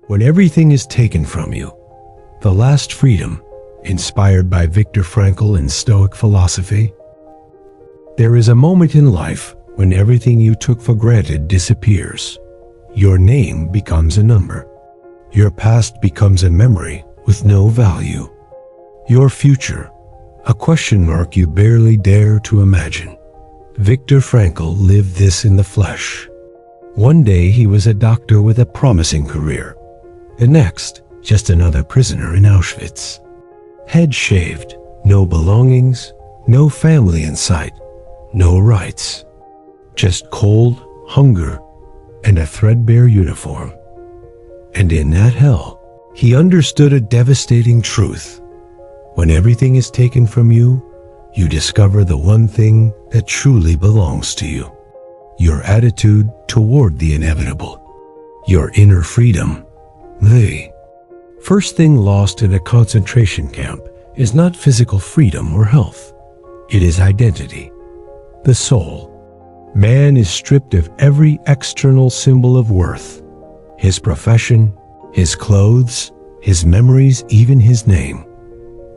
when everything is taken from you. The last freedom, inspired by Viktor Frankl in Stoic philosophy. There is a moment in life when everything you took for granted disappears. Your name becomes a number. Your past becomes a memory with no value. Your future, a question mark you barely dare to imagine. Viktor Frankl lived this in the flesh. One day he was a doctor with a promising career. The next, just another prisoner in Auschwitz. Head shaved, no belongings, no family in sight, no rights. Just cold, hunger, and a threadbare uniform. And in that hell, he understood a devastating truth. When everything is taken from you, you discover the one thing that truly belongs to you. Your attitude toward the inevitable. Your inner freedom. The first thing lost in a concentration camp is not physical freedom or health. It is identity. The soul. Man is stripped of every external symbol of worth. His profession, his clothes, his memories, even his name.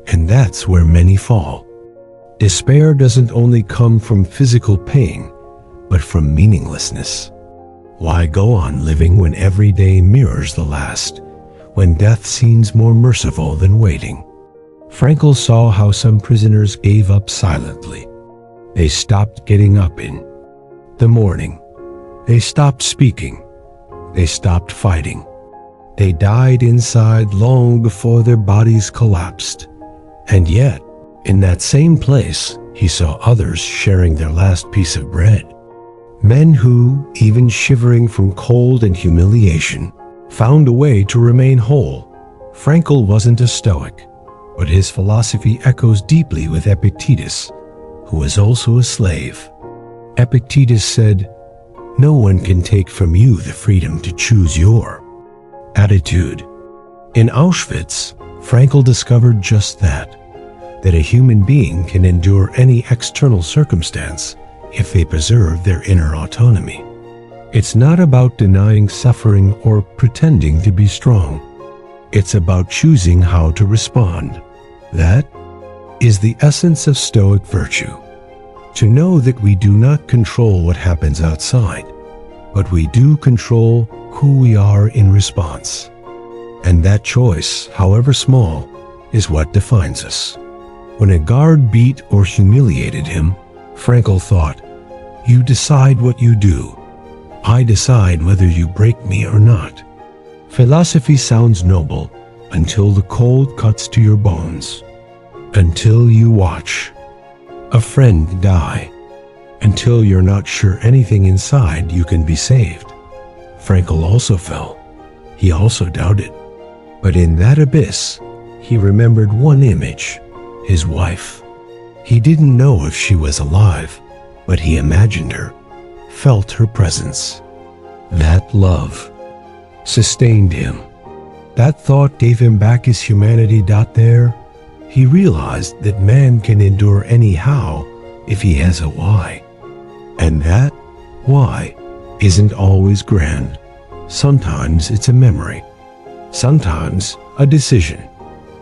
And that's where many fall. Despair doesn't only come from physical pain, but from meaninglessness. Why go on living when every day mirrors the last, when death seems more merciful than waiting? Frankl saw how some prisoners gave up silently. They stopped getting up in the morning. They stopped speaking. They stopped fighting. They died inside long before their bodies collapsed. And yet, in that same place, he saw others sharing their last piece of bread. Men who, even shivering from cold and humiliation, found a way to remain whole. Frankl wasn't a Stoic, but his philosophy echoes deeply with Epictetus, who was also a slave. Epictetus said, "No one can take from you the freedom to choose your attitude." In Auschwitz, Frankl discovered just that a human being can endure any external circumstance if they preserve their inner autonomy. It's not about denying suffering or pretending to be strong. It's about choosing how to respond. That is the essence of Stoic virtue. To know that we do not control what happens outside, but we do control who we are in response. And that choice, however small, is what defines us. When a guard beat or humiliated him, Frankl thought, "You decide what you do. I decide whether you break me or not." Philosophy sounds noble until the cold cuts to your bones, until you watch a friend die, until you're not sure anything inside you can be saved. Frankl also fell. He also doubted. But in that abyss, he remembered one image, his wife. He didn't know if she was alive, but he imagined her, felt her presence. That love sustained him. That thought gave him back his humanity. There, he realized that man can endure any how if he has a why. And that why isn't always grand. Sometimes it's a memory. Sometimes a decision.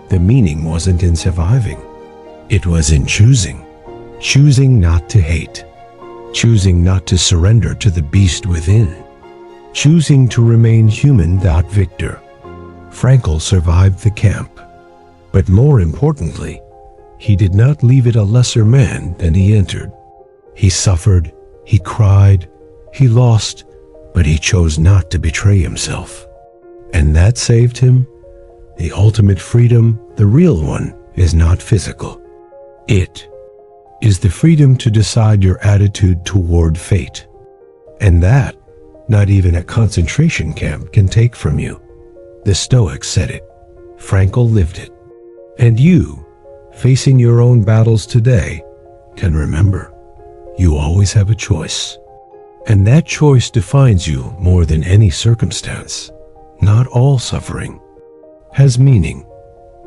The meaning wasn't in surviving. It was in choosing. Choosing not to hate. Choosing not to surrender to the beast within. Choosing to remain human. Viktor Frankl survived the camp. But more importantly, he did not leave it a lesser man than he entered. He suffered, he cried, he lost, but he chose not to betray himself. And that saved him. The ultimate freedom, the real one, is not physical. It is the freedom to decide your attitude toward fate. And that, not even a concentration camp can take from you. The Stoics said it. Frankl lived it. And you, facing your own battles today, can remember, you always have a choice. And that choice defines you more than any circumstance. Not all suffering has meaning,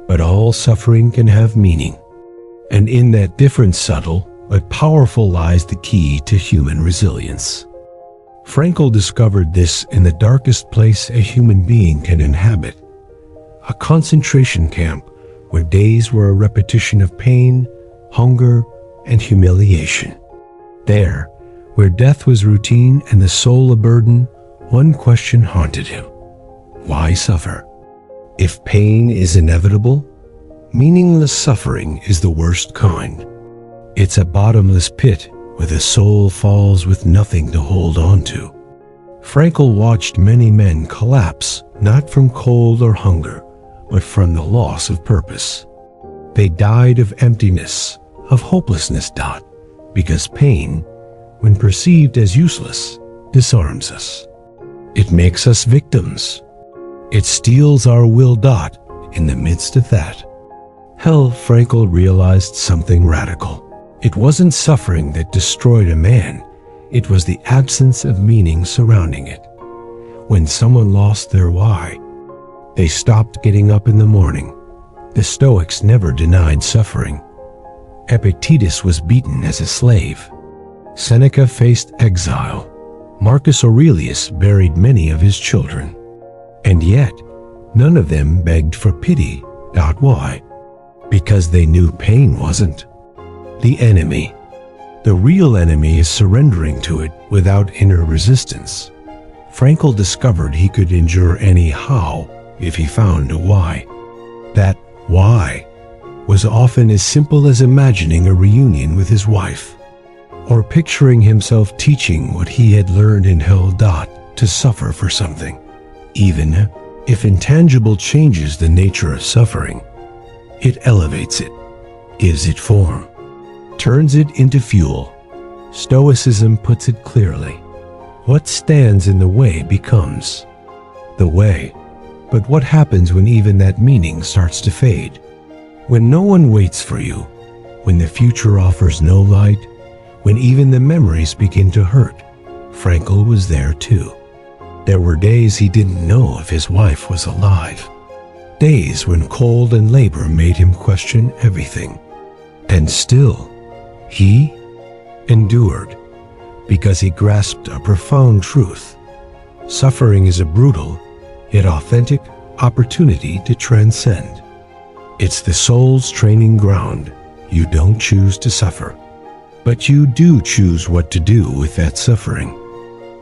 but all suffering can have meaning. And in that different, subtle, but powerful lies the key to human resilience. Frankl discovered this in the darkest place a human being can inhabit, a concentration camp where days were a repetition of pain, hunger, and humiliation. There, where death was routine and the soul a burden, one question haunted him. Why suffer? If pain is inevitable, meaningless suffering is the worst kind. It's a bottomless pit where the soul falls with nothing to hold on to. Frankl watched many men collapse, not from cold or hunger, but from the loss of purpose. They died of emptiness, of hopelessness, because pain, when perceived as useless, disarms us. It makes us victims. It steals our will, in the midst of that. Frankl realized something radical. It wasn't suffering that destroyed a man, it was the absence of meaning surrounding it. When someone lost their why, they stopped getting up in the morning. The Stoics never denied suffering. Epictetus was beaten as a slave. Seneca faced exile. Marcus Aurelius buried many of his children. And yet, none of them begged for pity. Why? Because they knew pain wasn't the enemy. The real enemy is surrendering to it without inner resistance. Frankl discovered he could endure any how if he found a why. That why was often as simple as imagining a reunion with his wife, or picturing himself teaching what he had learned in hell. To suffer for something, even if intangible, changes the nature of suffering. It elevates it, gives it form, turns it into fuel. Stoicism puts it clearly. What stands in the way becomes the way. But what happens when even that meaning starts to fade? When no one waits for you, when the future offers no light, when even the memories begin to hurt. Frankl was there too. There were days he didn't know if his wife was alive. Days when cold and labor made him question everything. And still, he endured because he grasped a profound truth. Suffering is a brutal, yet authentic opportunity to transcend. It's the soul's training ground. You don't choose to suffer, but you do choose what to do with that suffering.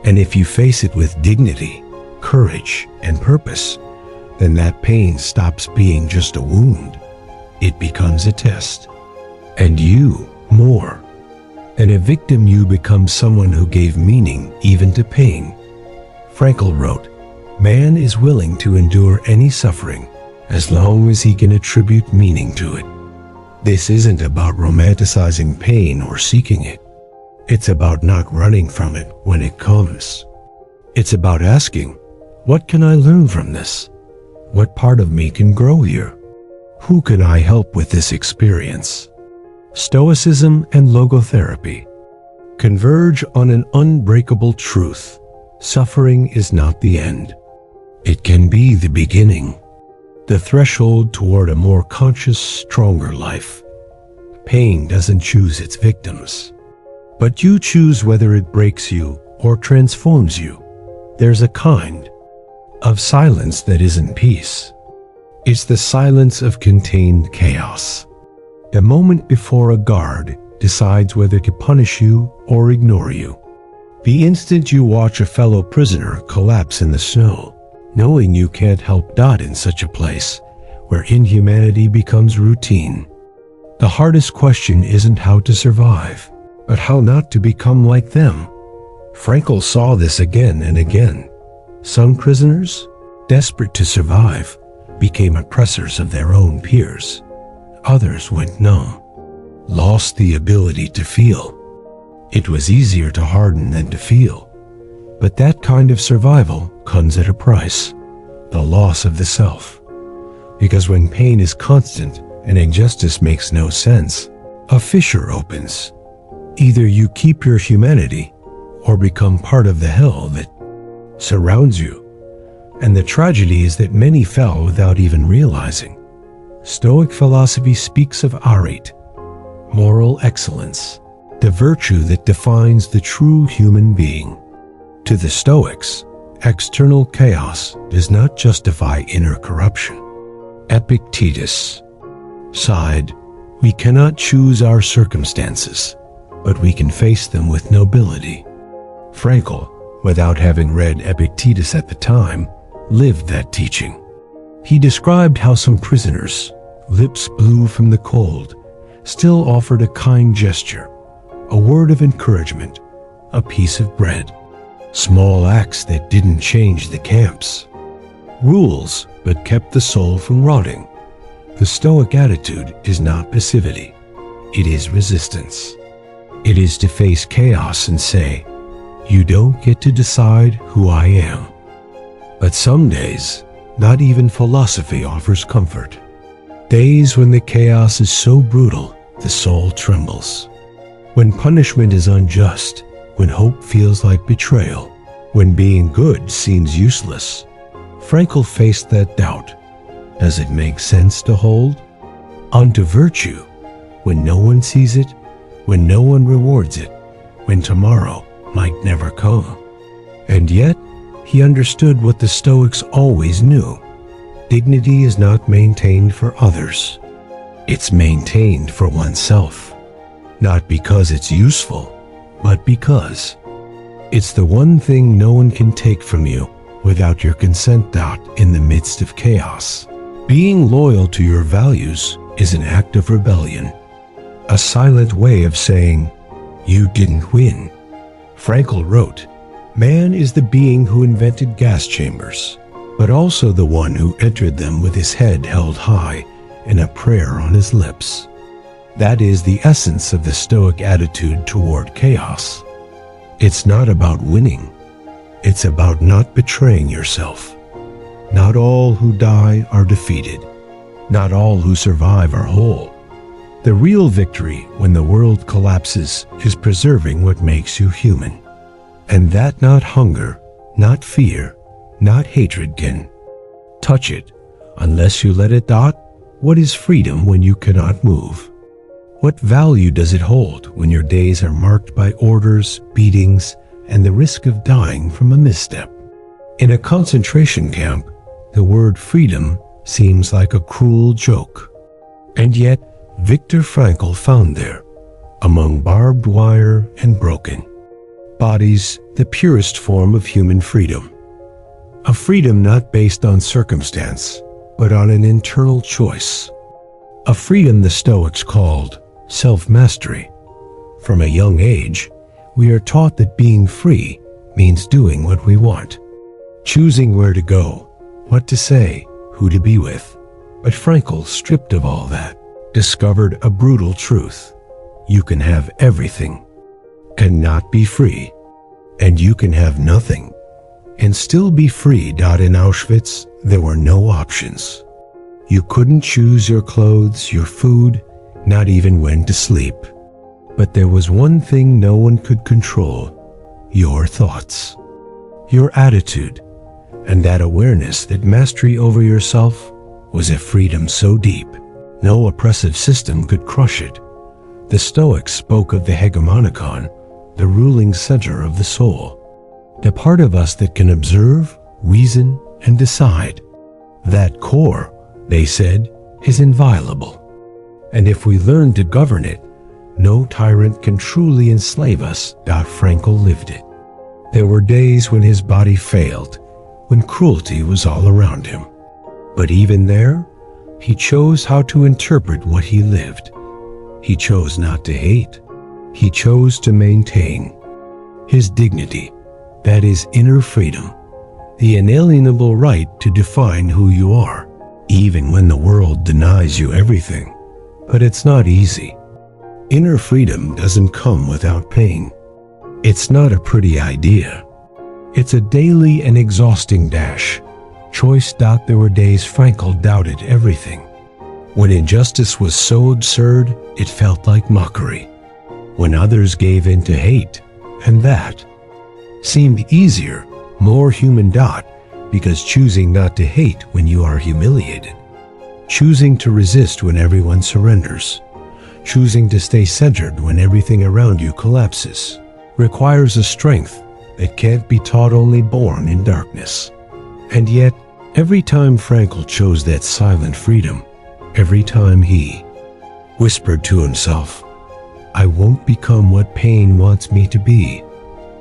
And if you face it with dignity, courage, and purpose, then that pain stops being just a wound. It becomes a test. And you, more. And a victim, you become someone who gave meaning even to pain. Frankl wrote, "Man is willing to endure any suffering as long as he can attribute meaning to it." This isn't about romanticizing pain or seeking it. It's about not running from it when it comes. It's about asking, what can I learn from this? What part of me can grow here? Who can I help with this experience? Stoicism and logotherapy converge on an unbreakable truth. Suffering is not the end. It can be the beginning, the threshold toward a more conscious, stronger life. Pain doesn't choose its victims, but you choose whether it breaks you or transforms you. There's a kind of silence that isn't peace. It's the silence of contained chaos. A moment before a guard decides whether to punish you or ignore you. The instant you watch a fellow prisoner collapse in the snow, knowing you can't help. In such a place where inhumanity becomes routine. The hardest question isn't how to survive, but how not to become like them. Frankl saw this again and again. Some prisoners, desperate to survive, became oppressors of their own peers. Others went numb, lost the ability to feel. It was easier to harden than to feel. But that kind of survival comes at a price, the loss of the self. Because when pain is constant and injustice makes no sense, a fissure opens. Either you keep your humanity or become part of the hell that surrounds you. And the tragedy is that many fell without even realizing. Stoic philosophy speaks of arete, moral excellence, the virtue that defines the true human being. To the Stoics, external chaos does not justify inner corruption. Epictetus sighed, "We cannot choose our circumstances, but we can face them with nobility." Frankl, without having read Epictetus at the time, lived that teaching. He described how some prisoners, lips blue from the cold, still offered a kind gesture, a word of encouragement, a piece of bread. Small acts that didn't change the camps. Rules, but kept the soul from rotting. The Stoic attitude is not passivity. It is resistance. It is to face chaos and say, "You don't get to decide who I am." But some days, not even philosophy offers comfort. Days when the chaos is so brutal, the soul trembles. When punishment is unjust, when hope feels like betrayal, when being good seems useless. Frankl faced that doubt. Does it make sense to hold on to virtue when no one sees it, when no one rewards it, when tomorrow might never come? And yet, he understood what the Stoics always knew. Dignity is not maintained for others. It's maintained for oneself. Not because it's useful, but because it's the one thing no one can take from you without your consent. In the midst of chaos, being loyal to your values is an act of rebellion, a silent way of saying, "You didn't win." Frankl wrote, "Man is the being who invented gas chambers, but also the one who entered them with his head held high and a prayer on his lips." That is the essence of the Stoic attitude toward chaos. It's not about winning. It's about not betraying yourself. Not all who die are defeated. Not all who survive are whole. The real victory when the world collapses is preserving what makes you human. And that not hunger, not fear, not hatred can touch it unless you let it. What is freedom when you cannot move? What value does it hold when your days are marked by orders, beatings, and the risk of dying from a misstep? In a concentration camp, the word freedom seems like a cruel joke. And yet, Viktor Frankl found there, among barbed wire and broken bodies, the purest form of human freedom. A freedom not based on circumstance, but on an internal choice. A freedom the Stoics called self-mastery. From a young age, we are taught that being free means doing what we want, choosing where to go, what to say, who to be with. But Frankl, stripped of all that, discovered a brutal truth. You can have everything and not be free, and you can have nothing and still be free. In Auschwitz, there were no options. You couldn't choose your clothes, your food, not even when to sleep. But there was one thing no one could control: your thoughts, your attitude, and that awareness that mastery over yourself was a freedom so deep, no oppressive system could crush it. The Stoics spoke of the hegemonikon, the ruling center of the soul, the part of us that can observe, reason, and decide. That core, they said, is inviolable. And if we learn to govern it, no tyrant can truly enslave us. Frankl lived it. There were days when his body failed, when cruelty was all around him. But even there, he chose how to interpret what he lived. He chose not to hate. He chose to maintain his dignity, that is inner freedom, the inalienable right to define who you are, even when the world denies you everything. But it's not easy. Inner freedom doesn't come without pain. It's not a pretty idea. It's a daily and exhausting choice. There were days Frankl doubted everything. When injustice was so absurd, it felt like mockery. When others gave in to hate, and that seemed easier, more human. Because choosing not to hate when you are humiliated, choosing to resist when everyone surrenders, choosing to stay centered when everything around you collapses, requires a strength that can't be taught, only born in darkness. And yet, every time Frankl chose that silent freedom, every time he whispered to himself, "I won't become what pain wants me to be,"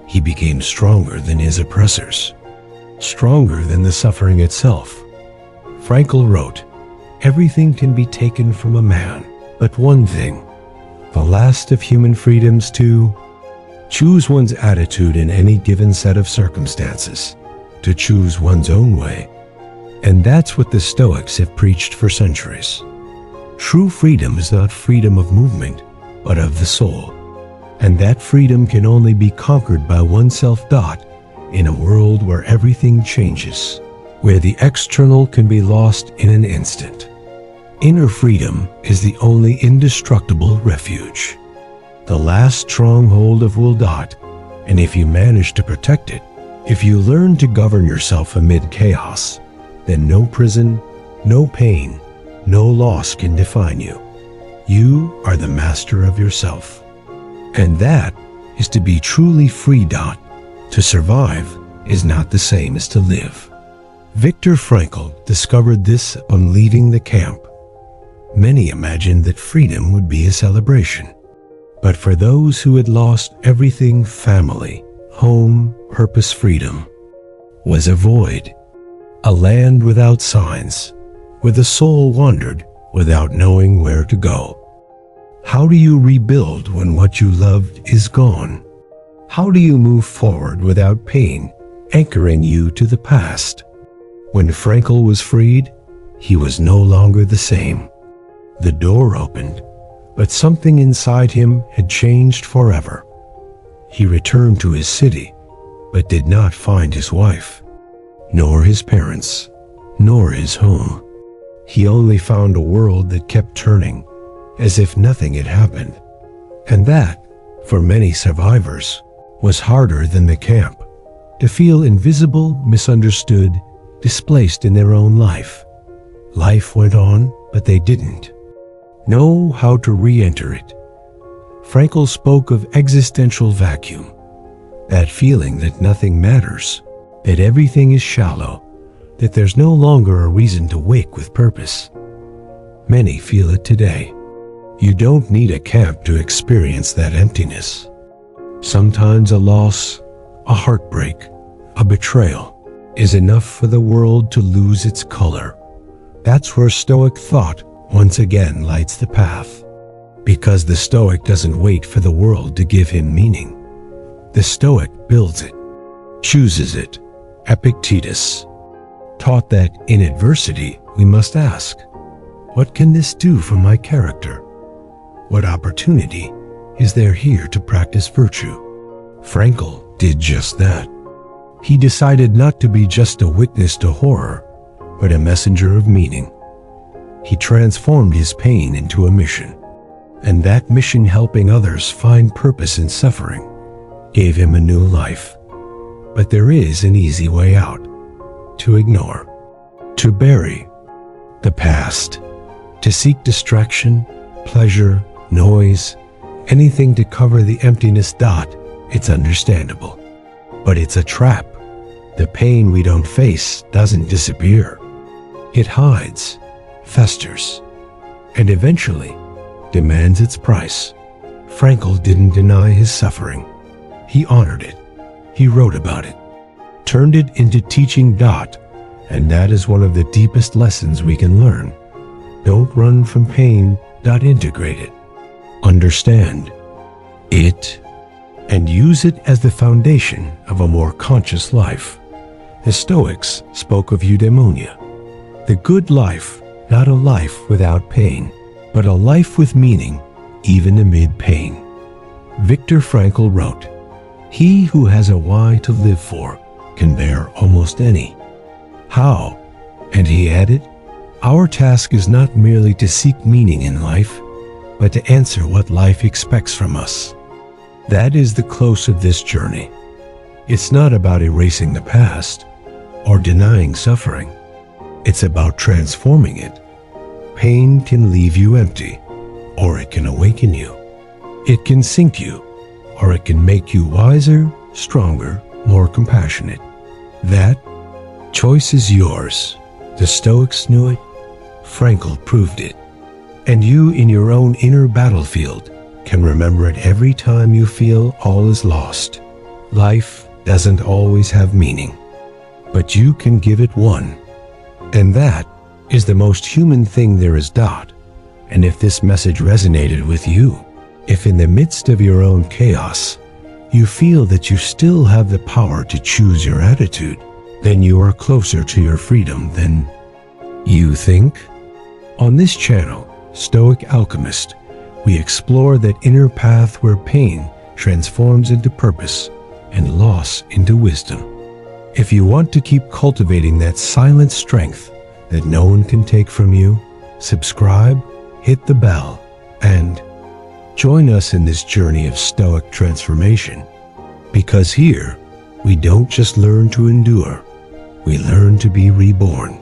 he became stronger than his oppressors, stronger than the suffering itself. Frankl wrote, "Everything can be taken from a man, but one thing, the last of human freedoms, to choose one's attitude in any given set of circumstances, to choose one's own way." And that's what the Stoics have preached for centuries. True freedom is not freedom of movement, but of the soul. And that freedom can only be conquered by oneself. In a world where everything changes, where the external can be lost in an instant, inner freedom is the only indestructible refuge, the last stronghold of will. And if you manage to protect it, if you learn to govern yourself amid chaos, then no prison, no pain, no loss can define you. You are the master of yourself. And that is to be truly free. To survive is not the same as to live. Viktor Frankl discovered this upon leaving the camp. Many imagined that freedom would be a celebration. But for those who had lost everything, family, home, purpose, freedom was a void, a land without signs, where the soul wandered without knowing where to go. How do you rebuild when what you loved is gone? How do you move forward without pain anchoring you to the past? When Frankl was freed, he was no longer the same. The door opened, but something inside him had changed forever. He returned to his city, but did not find his wife, nor his parents, nor his home. He only found a world that kept turning, as if nothing had happened. And that, for many survivors, was harder than the camp, to feel invisible, misunderstood, displaced in their own life. Life went on, but they didn't know how to re-enter it. Frankl spoke of existential vacuum, that feeling that nothing matters, that everything is shallow, that there's no longer a reason to wake with purpose. Many feel it today. You don't need a camp to experience that emptiness. Sometimes a loss, a heartbreak, a betrayal is enough for the world to lose its color. That's where Stoic thought once again lights the path. Because the Stoic doesn't wait for the world to give him meaning. The Stoic builds it, chooses it. Epictetus taught that in adversity we must ask, what can this do for my character? What opportunity is there here to practice virtue? Frankl did just that. He decided not to be just a witness to horror, but a messenger of meaning. He transformed his pain into a mission, and that mission, helping others find purpose in suffering, gave him a new life. But there is an easy way out: to ignore, to bury the past, to seek distraction, pleasure, noise, anything to cover the emptiness. It's understandable, but it's a trap. The pain we don't face doesn't disappear. It hides, festers, and eventually demands its price. Frankl didn't deny his suffering. He honored it. He wrote about it, turned it into teaching. And that is one of the deepest lessons we can learn. Don't run from pain. Integrate it. Understand it and use it as the foundation of a more conscious life. The Stoics spoke of eudaimonia, the good life, not a life without pain, but a life with meaning, even amid pain. Viktor Frankl wrote, "He who has a why to live for can bear almost any." How? And he added, "Our task is not merely to seek meaning in life, but to answer what life expects from us." That is the close of this journey. It's not about erasing the past or denying suffering. It's about transforming it. Pain can leave you empty, or it can awaken you. It can sink you, or it can make you wiser, stronger, more compassionate. That choice is yours. The Stoics knew it. Frankl proved it. And you, in your own inner battlefield, can remember it every time you feel all is lost. Life doesn't always have meaning, but you can give it one. And that is the most human thing there is. And if this message resonated with you, if in the midst of your own chaos, you feel that you still have the power to choose your attitude, then you are closer to your freedom than you think. On this channel, Stoic Alchemist, we explore that inner path where pain transforms into purpose and loss into wisdom. If you want to keep cultivating that silent strength that no one can take from you, subscribe, hit the bell, and join us in this journey of Stoic transformation. Because here, we don't just learn to endure, we learn to be reborn.